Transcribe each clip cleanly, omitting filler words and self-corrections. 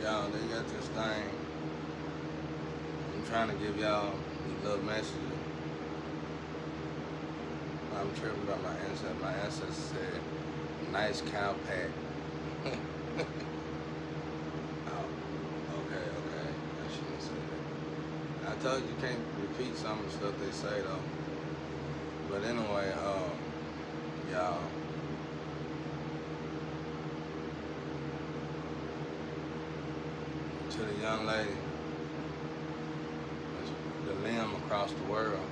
Y'all, they got this thing. I'm trying to give y'all these little messages. I'm tripping about my ancestors. My ancestors said, nice cow pat. Oh, okay. I shouldn't say that. I told you can't repeat some of the stuff they say though. But anyway, y'all, to the young lady, the limb across the world,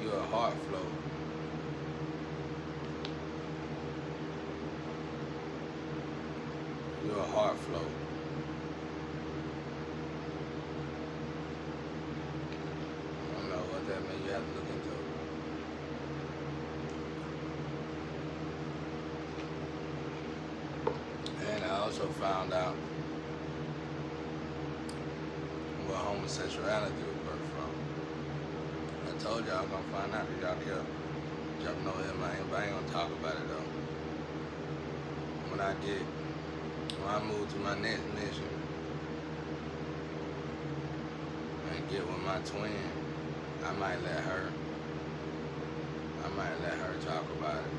you're a heart flow. You're a heart flow. I don't know what that means. You have to look into it. And I also found out where homosexuality was birthed from. I told y'all I'm gonna find out because y'all kept jumping over him. But I ain't gonna talk about it though. When I move to my next mission and get with my twin, I might let her talk about it.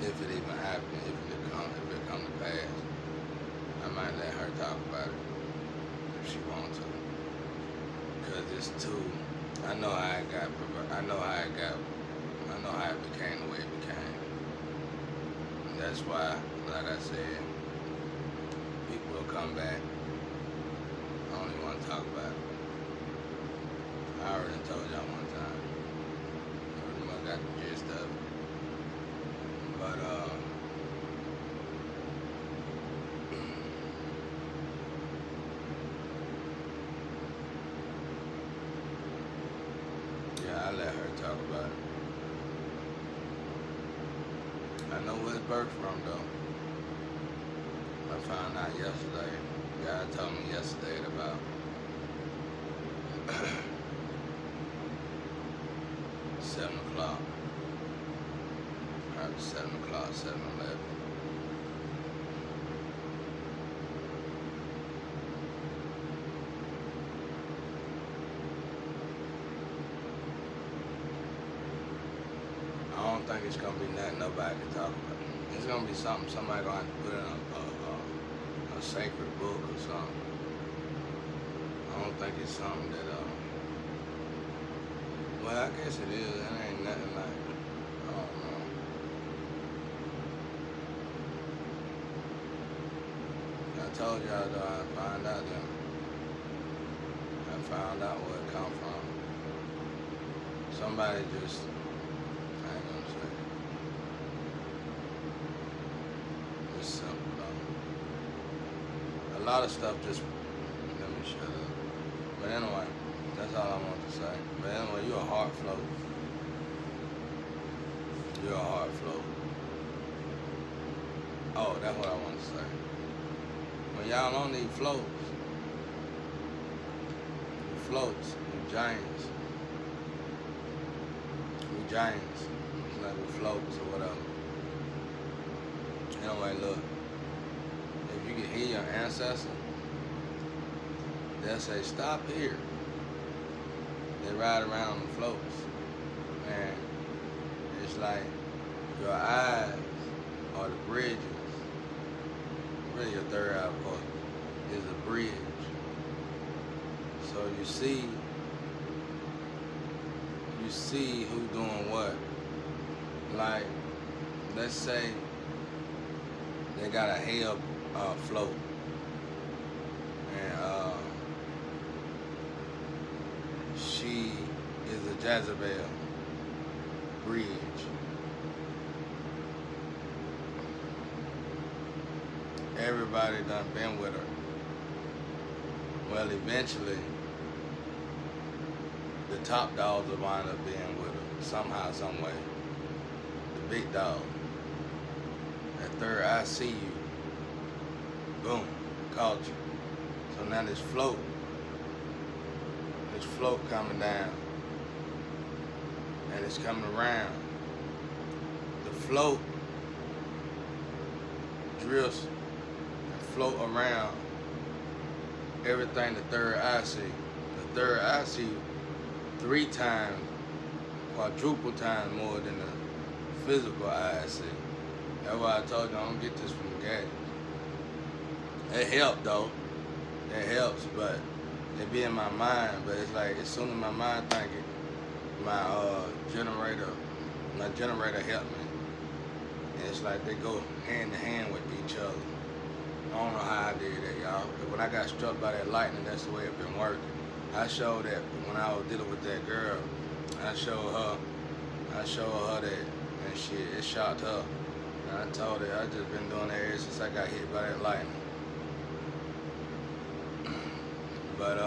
If it even happens, if it come to pass, I might let her talk about it if she wants to. Cause it's too. I know how it got. I know how it became the way it became. And that's why, like I said, people will come back. I don't even want to talk about it. I already told y'all one time. Pretty much got the gist of it. But yeah, I let her talk about it. I know where it's birthed from though. I found out yesterday. God told me yesterday at about 7 o'clock. Probably 7 o'clock, 7:11. I don't think it's gonna be nothing nobody can talk about. It's gonna be something somebody gonna have to put in a sacred book or something. I don't think it's something that well, I guess it is. It ain't nothing like, I don't know. I told y'all though, I found out where it come from. Somebody just, I ain't gonna say, it's simple though. A lot of stuff just, let me shut up. But anyway, that's all I want to say. But anyway, you're a heart float. You're a heart float. Oh, that's what I want to say. When y'all on these floats, you giants. We giants. It's like we floats or whatever. Anyway, look. If you can hear your ancestor, they'll say, stop here. They ride around on the floats. And it's like your eyes are the bridges. Really your third eye, of course, is a bridge. So you see who doing what. Like, let's say they got a hell float. And she is a Jezebel bridge. Everybody done been with her. Well, eventually, the top dogs will wind up being with her somehow, some way. The big dog. That third eye see you. Boom, caught you. So now this float coming down, and it's coming around. The float drifts and float around everything the third eye see. The third eye see 3 times, quadruple times more than the physical eye see. That's why I told you I don't get this from the gadget. It helped though. It helps, but it be in my mind. But it's like as soon as my mind thinking, my generator helped me. And it's like they go hand in hand with each other. I don't know how I did that, y'all. But when I got struck by that lightning, that's the way it been working. I showed that when I was dealing with that girl. I showed her that, and shit, it shocked her. And I told her I just been doing that ever since I got hit by that lightning. But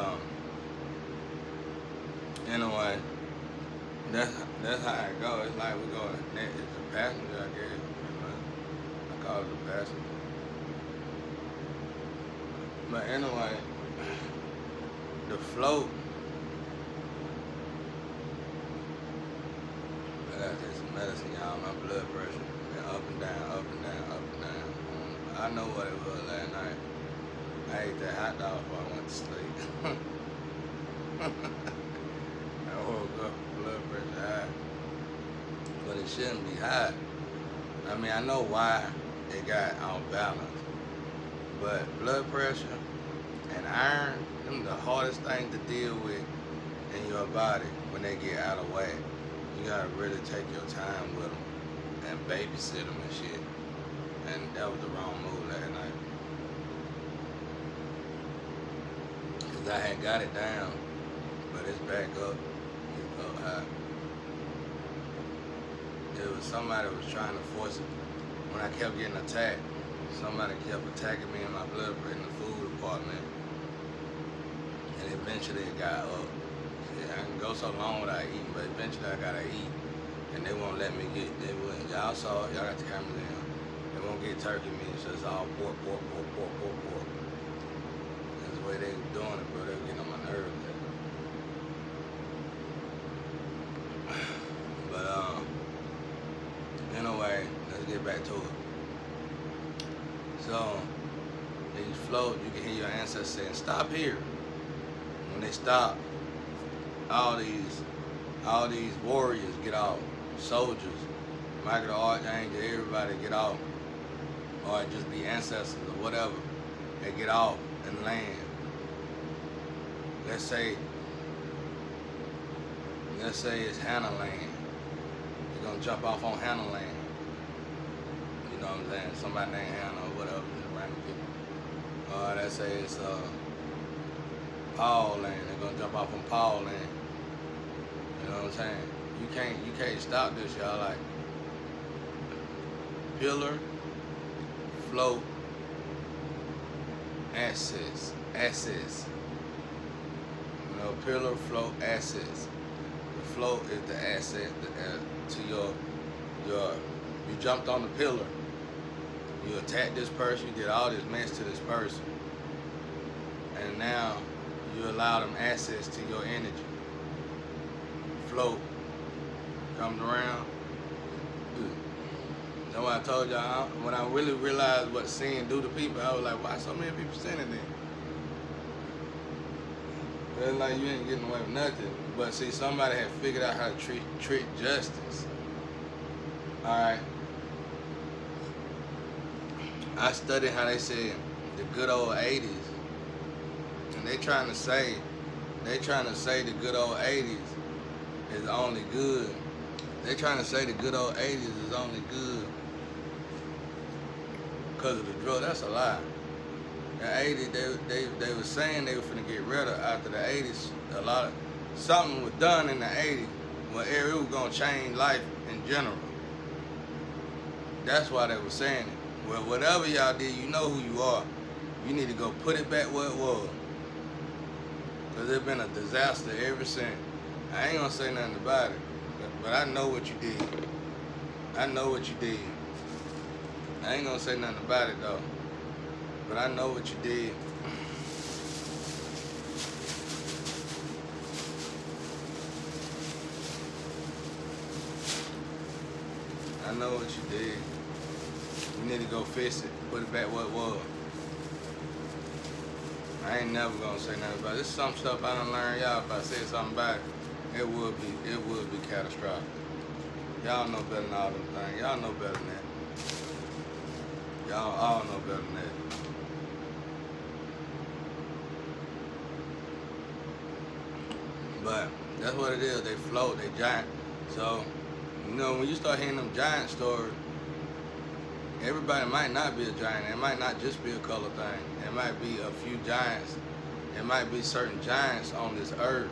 anyway, that's how it goes. It's like we go. It's a passenger, I guess. I call it a passenger. But anyway, the float. I gotta take some medicine, y'all. My blood pressure been up and down, up and down, up and down. I know what it was last night. I ate that hot dog before I went to sleep. I woke up, blood pressure high. But it shouldn't be high. I mean, I know why it got off balance. But blood pressure and iron, them the hardest thing to deal with in your body when they get out of whack. You gotta really take your time with them and babysit them and shit. And that was the wrong move last night. Cause I had got it down, but it's back up. It's up high. It was somebody was trying to force it. When I kept getting attacked, somebody kept attacking me in my blood pressure in the food department. And eventually it got up. Yeah, I can go so long without eating, but eventually I gotta eat. And they won't let me get, y'all saw, y'all got the cameras in. They won't get turkey meat, so it's all pork. That's the way they were doing it, bro. They were getting on my nerves. But, anyway, let's get back to it. So, these float, you can hear your ancestors saying, stop here. When they stop, all these warriors get off, soldiers, Michael the Archangel, everybody get off, or just be ancestors or whatever. They get off and land. Let's say it's Hannah land. You're gonna jump off on Hannah land. You know what I'm saying? Somebody named Hannah or whatever, just random people. Or let's say it's Paul land. They're gonna jump off on Paul land. You know what I'm saying? You can't stop this, y'all. Like pillar, float, access. You know, pillar, float, access. The float is the asset to your. You jumped on the pillar. You attacked this person. You did all this mess to this person, and now you allow them access to your energy. Float comes around. That's why I told y'all, when I really realized what sin do to people, I was like, why so many people sinning then? It's like you ain't getting away with nothing. But see, somebody had figured out how to treat justice. Alright. I studied how they said the good old 80s. And they trying to say the good old 80s is only good. They trying to say the good old 80s is only good because of the drug. That's a lie. The 80s, they were saying they were finna get rid of after the 80s. Something was done in the 80s where it was gonna change life in general. That's why they were saying it. Well, whatever y'all did, you know who you are. You need to go put it back where it was. Because it's been a disaster ever since. I ain't gonna say nothing about it, but I know what you did. I know what you did. I ain't gonna say nothing about it though, but I know what you did. I know what you did. You need to go fix it. Put it back what it was. I ain't never gonna say nothing about it. This is some stuff I done learned, y'all. If I said something about it, it would be catastrophic. Y'all know better than all them things. Y'all know better than that. Y'all all know better than that. But that's what it is. They float, they giant. So, you know, when you start hearing them giant stories, everybody might not be a giant. It might not just be a color thing. It might be a few giants. It might be certain giants on this earth,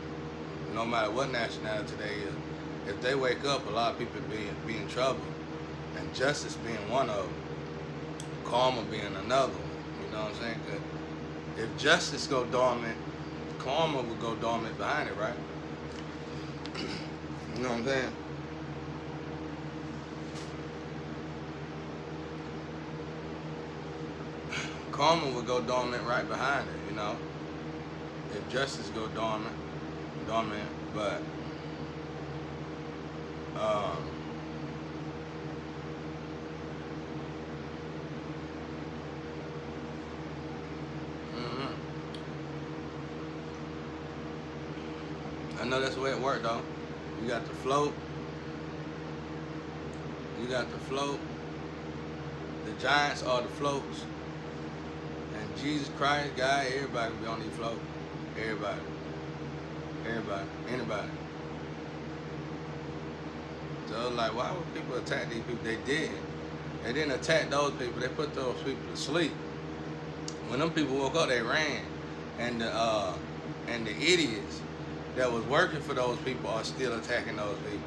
no matter what nationality they is. If they wake up, a lot of people be in trouble. And justice being one of them. Karma being another one. You know what I'm saying? 'Cause if justice go dormant, karma will go dormant behind it, right? You know what I'm saying? Karma will go dormant right behind it, you know? If justice go dormant, but I know that's the way it worked though. You got the float. You got the float. The giants are the floats. And Jesus Christ, God, everybody can be on these floats. Everybody. Everybody. Anybody. So like, why would people attack these people? They didn't. They didn't attack those people. They put those people to sleep. When them people woke up, they ran. And the idiots that was working for those people are still attacking those people.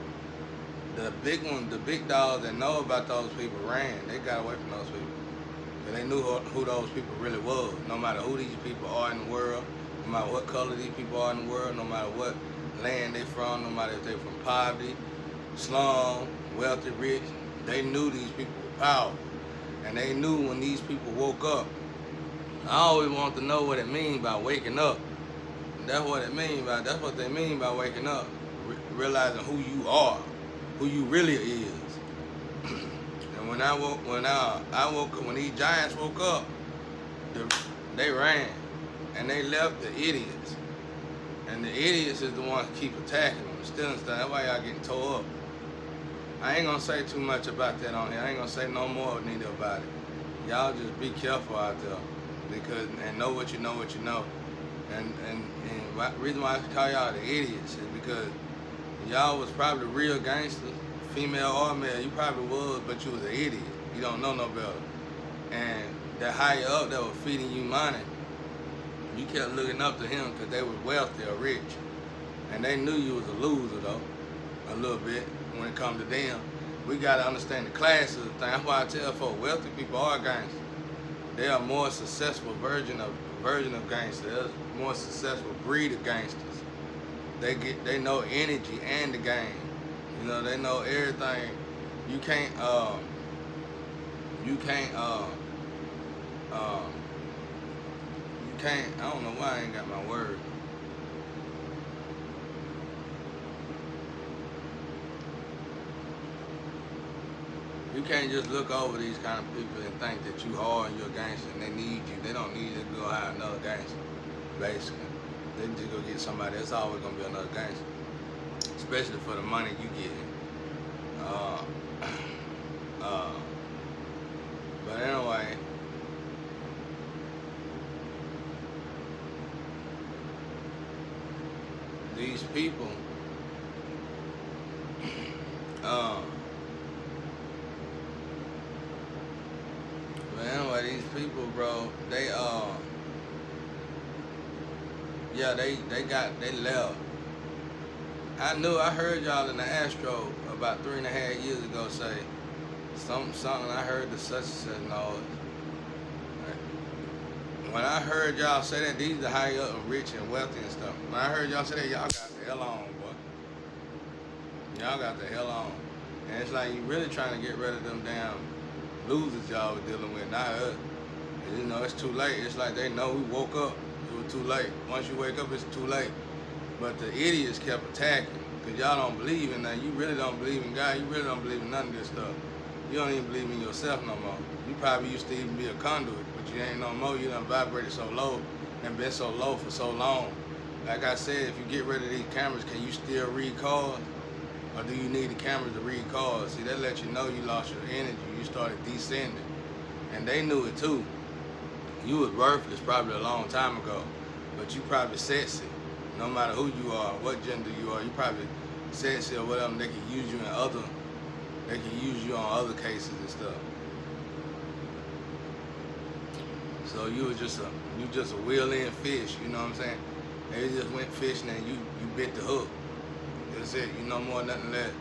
The big one, the big dogs that know about those people ran. They got away from those people. Because they knew who those people really was. No matter who these people are in the world, no matter what color these people are in the world, no matter what land they from, no matter if they from poverty, slum, wealthy, rich, they knew these people were powerful. And they knew when these people woke up. I always want to know what it means by waking up. That's what it means by. That's what they mean by waking up. Realizing who you are, who you really is. And when I woke up, when these giants woke up, they ran, and they left the idiots. And the idiots is the ones who keep attacking them, stealing stuff. That's why y'all getting tore up. I ain't gonna say too much about that on here. I ain't gonna say no more neither about it. Y'all just be careful out there, because and know what you know, what you know. And reason why I call y'all the idiots is because y'all was probably real gangsters, female or male. You probably was, but you was an idiot. You don't know no better. And that higher up that was feeding you money, you kept looking up to him because they were wealthy or rich. And they knew you was a loser though, a little bit when it come to them. We gotta understand the classes of things. That's why I tell folks, wealthy people are gangsters. They are more successful version of gangsters. They're more successful breed of gangsters. They know energy and the game. You know, they know everything. You can't I don't know why I ain't got my word. You can't just look over these kind of people and think that you hard and you're a gangster and they need you. They don't need you to go hire another gangster, basically. They just go get somebody. That's always gonna be another gangster, especially for the money you get. But anyway, these people, but anyway, these people, bro, they left. I heard y'all in the Astro about 3.5 years ago say something. I heard the such and such noise. When I heard y'all say that, these are high up and rich and wealthy and stuff. When I heard y'all say that, y'all got the hell on, boy. Y'all got the hell on. And it's like you really trying to get rid of them damn losers y'all was dealing with, not us. And, you know, it's too late. It's like they know we woke up. It was too late. Once you wake up, it's too late. But the idiots kept attacking because y'all don't believe in that. You really don't believe in God. You really don't believe in none of this stuff. You don't even believe in yourself no more. You probably used to even be a conduit, but you ain't no more. You done vibrated so low and been so low for so long. Like I said, if you get rid of these cameras, can you still read cards? Or do you need the cameras to read cards? See, that lets you know you lost your energy. You started descending. And they knew it too. You was worthless probably a long time ago, but you probably sexy. No matter who you are, what gender you are, you probably sexy or whatever. They can use you in they can use you on other cases and stuff. So you just a wheel-in fish, you know what I'm saying? They just went fishing and you bit the hook. That's it. You know more, nothing less.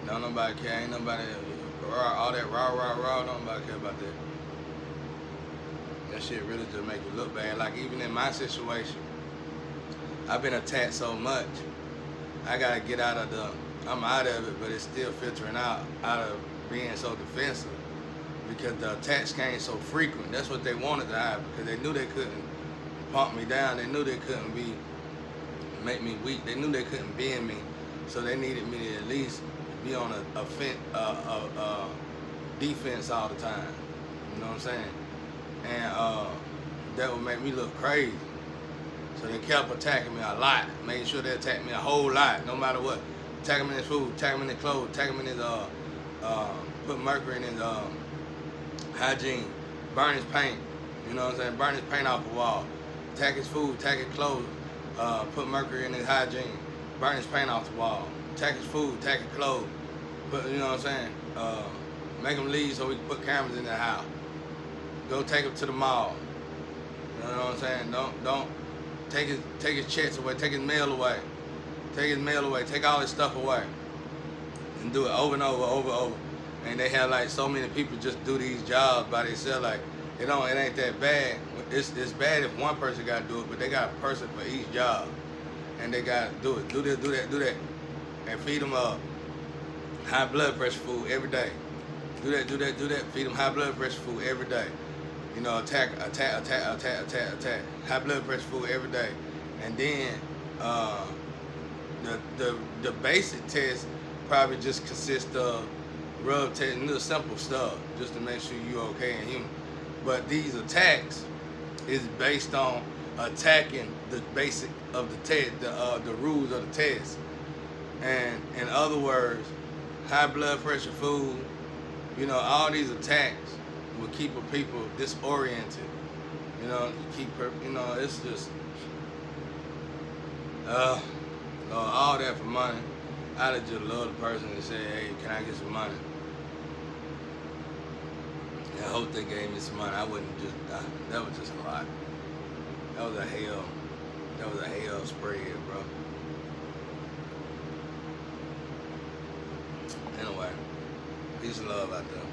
No, nobody care. Ain't nobody all that raw. Nobody care about that. That shit really just make you look bad. Like even in my situation, I've been attacked so much. I gotta get out of I'm out of it, but it's still filtering out of being so defensive because the attacks came so frequent. That's what they wanted to happen because they knew they couldn't pump me down. They knew they couldn't make me weak. They knew they couldn't bend me, so they needed me to at least be on a defense all the time. You know what I'm saying? And that would make me look crazy. So they kept attacking me a lot, making sure they attacked me a whole lot, no matter what. Attack him in his food, attack him in his clothes, attack him in his put mercury in his hygiene, burn his paint. You know what I'm saying? Burn his paint off the wall. Attack his food, attack his clothes, put mercury in his hygiene, burn his paint off the wall. Attack his food, attack his clothes. But you know what I'm saying? Make him leave so we can put cameras in the house. Go take him to the mall. You know what I'm saying? Don't take his checks away, take his mail away. Take his mail away, take all his stuff away. And do it over and over. And they have like so many people just do these jobs by themselves. Like it ain't that bad. It's bad if one person gotta do it, but they got a person for each job. And they gotta do it. Do this, do that. And feed them high blood pressure food every day. Do that. Feed them high blood pressure food every day. You know, attack. High blood pressure food every day. And then the basic test probably just consists of rub test, little simple stuff, just to make sure you're okay and human. But these attacks is based on attacking the basic of the test, the rules of the test. And in other words, high blood pressure food, you know, all these attacks will keep people disoriented. You know, it's just all that for money. I'd just love the person to say, hey, can I get some money? And I hope they gave me some money. I wouldn't just, that was just a lot. That was a hell spread, bro. Anyway, peace and love out there.